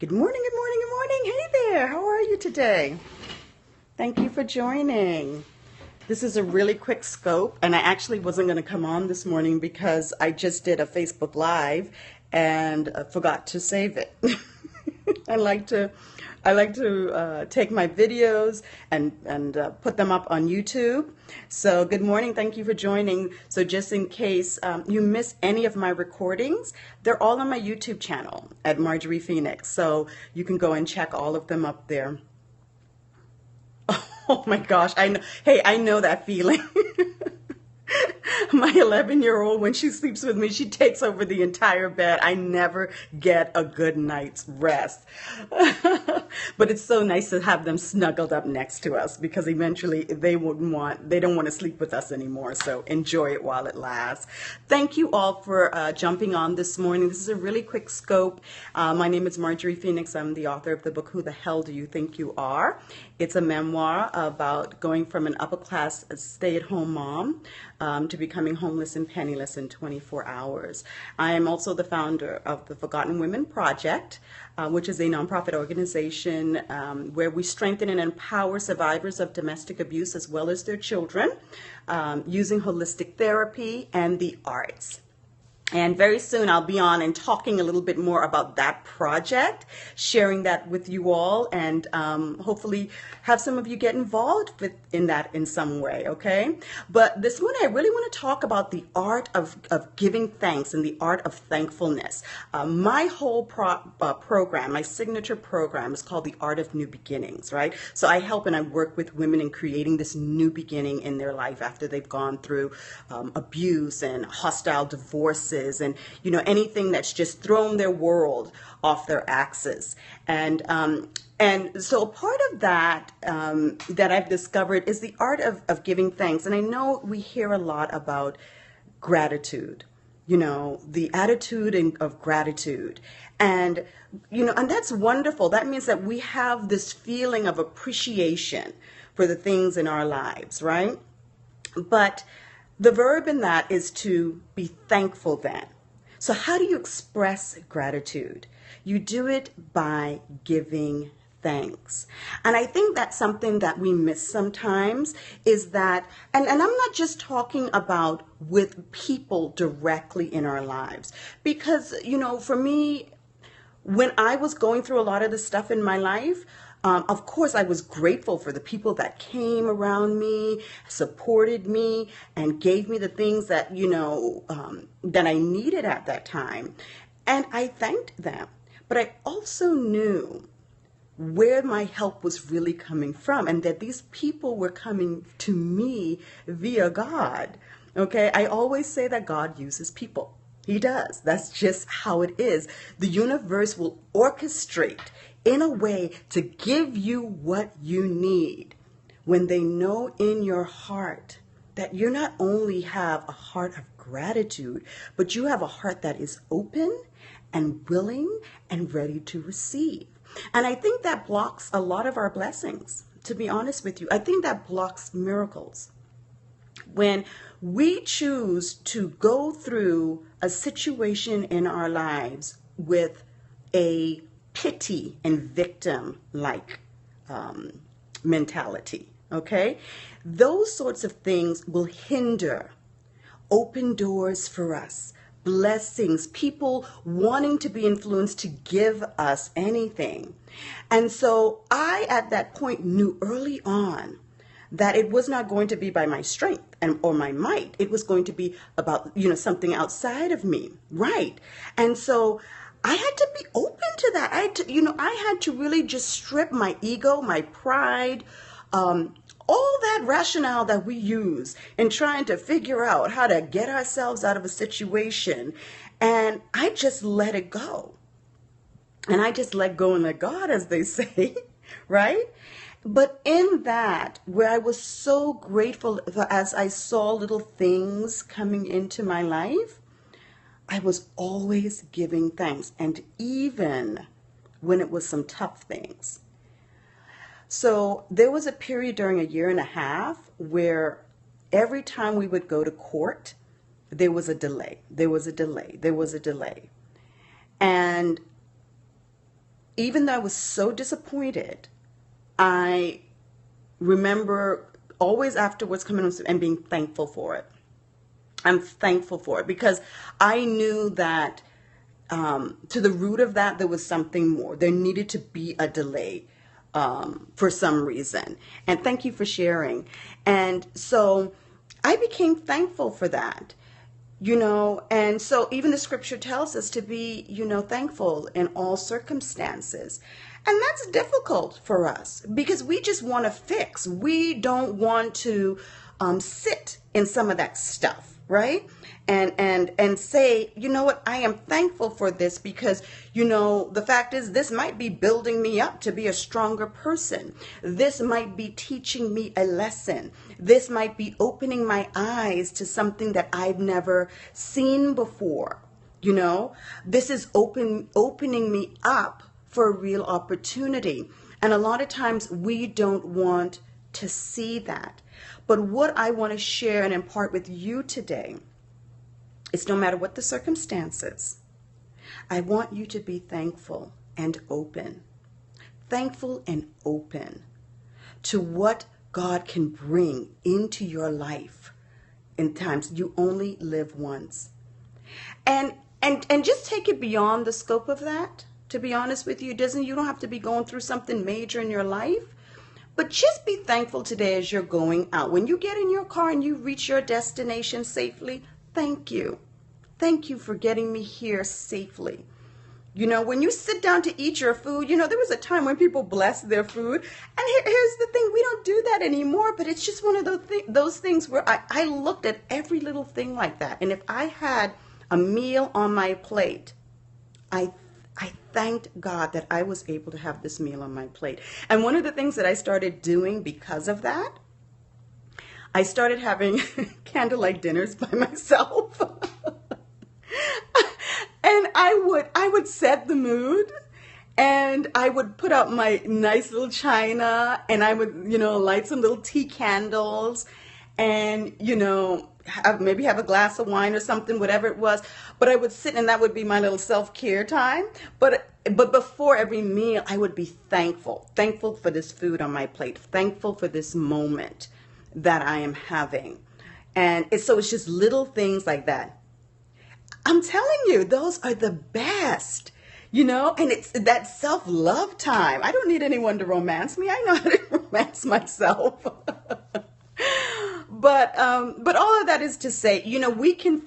Good morning, good morning, good morning. Hey there, how are you today? Thank you for joining. This is a really quick scope, and I actually wasn't going to come on this morning because I just did a Facebook Live and forgot to save it. I like to take my videos and put them up on YouTube. So good morning, thank you for joining. So just in case you miss any of my recordings, they're all on my YouTube channel at Marjorie Phoenix. So you can go and check all of them up there. Oh my gosh, I know. Hey, I know that feeling. My 11-year-old, when she sleeps with me, she takes over the entire bed. I never get a good night's rest. But it's so nice to have them snuggled up next to us because eventually they don't want to sleep with us anymore. So enjoy it while it lasts. Thank you all for jumping on this morning. This is a really quick scope. My name is Marjorie Phoenix. I'm the author of the book, Who the Hell Do You Think You Are? It's a memoir about going from an upper-class stay-at-home mom to becoming homeless and penniless in 24 hours. I am also the founder of the Forgotten Women Project, which is a nonprofit organization where we strengthen and empower survivors of domestic abuse as well as their children using holistic therapy and the arts. And very soon I'll be on and talking a little bit more about that project, sharing that with you all, and hopefully have some of you get involved in that in some way, okay? But this morning I really want to talk about the art of giving thanks and the art of thankfulness. My whole program, my signature program, is called the Art of New Beginnings, right? So I help and I work with women in creating this new beginning in their life after they've gone through abuse and hostile divorces and anything that's just thrown their world off their axis. And so part of that that I've discovered is the art of giving thanks. And I know we hear a lot about gratitude, the attitude of gratitude. And that's wonderful. That means that we have this feeling of appreciation for the things in our lives, right? But the verb in that is to be thankful then. So how do you express gratitude? You do it by giving thanks. And I think that's something that we miss sometimes is that, and I'm not just talking about with people directly in our lives, because, for me, when I was going through a lot of the stuff in my life, of course, I was grateful for the people that came around me, supported me, and gave me the things that, that I needed at that time. And I thanked them. But I also knew where my help was really coming from and that these people were coming to me via God. Okay, I always say that God uses people. He does. That's just how it is. The universe will orchestrate in a way to give you what you need when they know in your heart that you not only have a heart of gratitude, but you have a heart that is open and willing and ready to receive. And I think that blocks a lot of our blessings, to be honest with you. I think that blocks miracles. When we choose to go through a situation in our lives with a pity and victim-like mentality, okay? Those sorts of things will hinder open doors for us, blessings, people wanting to be influenced to give us anything. And so I, at that point, knew early on that it was not going to be by my strength or my might. It was going to be about, something outside of me, right? And so I had to be open to that. I had to really just strip my ego, my pride, all that rationale that we use in trying to figure out how to get ourselves out of a situation. And I just let it go. And I just let go and let God, as they say, right? But in that, where I was so grateful as I saw little things coming into my life, I was always giving thanks, and even when it was some tough things. So there was a period during a year and a half where every time we would go to court, there was a delay. There was a delay. There was a delay. And even though I was so disappointed, I remember always afterwards coming home and being thankful for it. I'm thankful for it because I knew that to the root of that, there was something more. There needed to be a delay for some reason. And thank you for sharing. And so I became thankful for that. And so even the scripture tells us to be, thankful in all circumstances. And that's difficult for us because we just want to fix. We don't want to sit in some of that stuff, right? And say, you know what, I am thankful for this because, the fact is this might be building me up to be a stronger person. This might be teaching me a lesson. This might be opening my eyes to something that I've never seen before. This is opening me up for a real opportunity. And a lot of times we don't want to see that. But what I want to share and impart with you today is no matter what the circumstances, I want you to be thankful and open. Thankful and open to what God can bring into your life in times you only live once. And just take it beyond the scope of that. To be honest with you, you don't have to be going through something major in your life. But just be thankful today as you're going out. When you get in your car and you reach your destination safely, thank you. Thank you for getting me here safely. When you sit down to eat your food, there was a time when people blessed their food. And here's the thing, we don't do that anymore, but it's just one of those things where I looked at every little thing like that. And if I had a meal on my plate, I thanked God that I was able to have this meal on my plate. And one of the things that I started doing because of that, I started having candlelight dinners by myself. And I would set the mood, and I would put out my nice little china, and I would, light some little tea candles, and, maybe have a glass of wine or something, whatever it was. But I would sit, and that would be my little self-care time. But before every meal, I would be thankful for this food on my plate, thankful for this moment that I am having. And so it's just little things like that. I'm telling you, those are the best, and it's that self-love time. I don't need anyone to romance me. I know how to romance myself. But all of that is to say, we can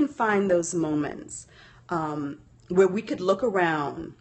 find those moments where we could look around,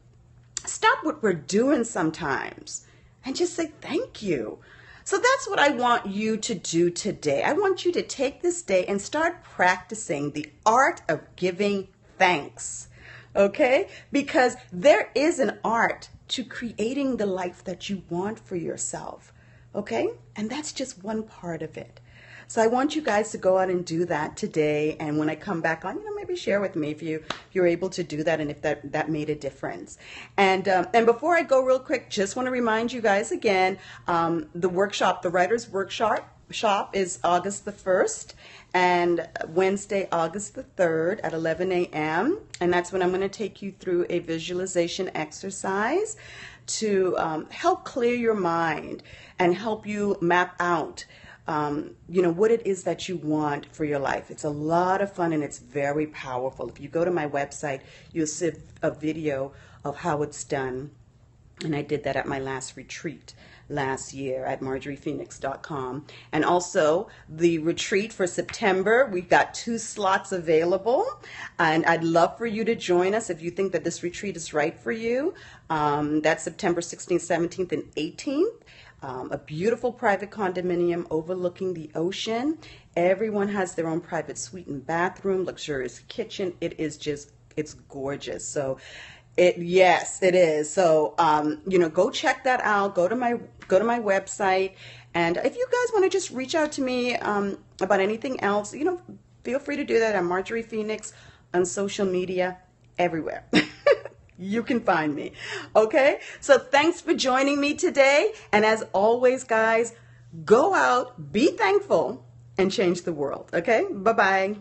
stop what we're doing sometimes, and just say thank you. So that's what I want you to do today. I want you to take this day and start practicing the art of giving thanks. Okay? Because there is an art to creating the life that you want for yourself. Okay? And that's just one part of it. So I want you guys to go out and do that today. And when I come back on, maybe share with me if you're able to do that and if that made a difference. And before I go real quick, just want to remind you guys again, the workshop, the Writer's Workshop is August the 1st and Wednesday, August the 3rd at 11 a.m. And that's when I'm going to take you through a visualization exercise to help clear your mind and help you map out what it is that you want for your life. It's a lot of fun and it's very powerful. If you go to my website, you'll see a video of how it's done. And I did that at my last retreat last year at marjoriephoenix.com. And also the retreat for September, we've got 2 slots available. And I'd love for you to join us if you think that this retreat is right for you. That's September 16th, 17th, and 18th. A beautiful private condominium overlooking the ocean. Everyone has their own private suite and bathroom, luxurious kitchen. It's gorgeous. So yes, it is. So, go check that out. Go to my website. And if you guys want to just reach out to me about anything else, feel free to do that. I'm Marjorie Phoenix on social media, everywhere. You can find me. Okay? So thanks for joining me today. And as always, guys, go out, be thankful, and change the world. Okay? Bye-bye.